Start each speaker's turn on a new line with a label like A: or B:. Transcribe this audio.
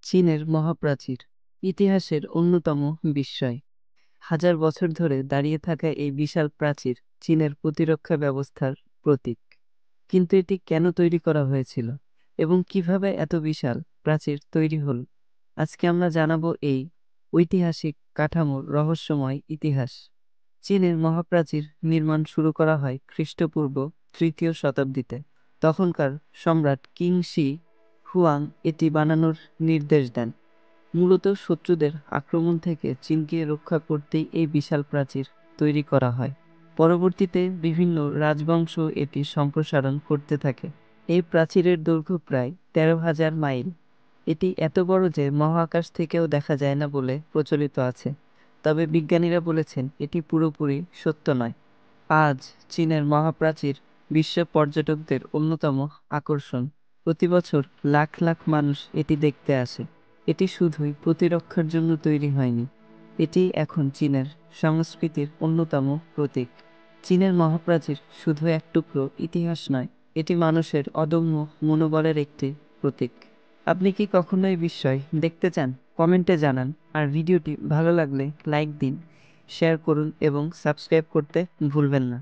A: চীনের মহাপ্রাচীর ইতিহাসের অন্যতম বিস্ময়। হাজার বছর ধরে দাঁড়িয়ে থাকা এই বিশাল প্রাচীর চীনের প্রতিরক্ষা ব্যবস্থার প্রতীক। কিন্তু এটি কেন তৈরি করা হয়েছিল এবং কিভাবে এত বিশাল প্রাচীর তৈরি হল, আজকে আমরা জানাবো এই ঐতিহাসিক কাঠামোর রহস্যময় ইতিহাস। চীনের মহাপ্রাচীর নির্মাণ শুরু করা হয় খ্রিস্টপূর্ব ৩য় শতাব্দীতে। তখনকার সম্রাট কিং শি হুয়াং এটি বানানোর নির্দেশ দেন। মূলত শত্রুদের আক্রমণ থেকে চীনকে রক্ষা করতেই এই বিশাল প্রাচীর তৈরি করা হয়। পরবর্তীতে বিভিন্ন রাজবংশ এটি সম্প্রসারণ করতে থাকে। এই প্রাচীরের দৈর্ঘ্য প্রায় ১৩,০০০ মাইল। এটি এত বড় যে মহাকাশ থেকেও দেখা যায় না বলে প্রচলিত আছে। তবে বিজ্ঞানীরা বলেছেন এটি পুরোপুরি সত্য নয়। আজ চীনের মহাপ্রাচীর বিশ্ব পর্যটকদের অন্যতম আকর্ষণ। প্রতি বছর লাখ লাখ মানুষ এটি দেখতে আসে। এটি শুধুই প্রতিরক্ষার জন্য তৈরি হয়নি, এটি এখন চীনের সংস্কৃতির অন্যতম প্রতীক। চীনের মহাপ্রাচীর শুধু এক টুকরো ইতিহাস নয়, এটি মানুষের অদম্য মনোবলের একটি প্রতীক। আপনি কি কখনো এই বিস্ময় দেখতে চান? কমেন্টে জানান। আর ভিডিওটি ভালো লাগলে লাইক দিন, শেয়ার করুন এবং সাবস্ক্রাইব করতে ভুলবেন না।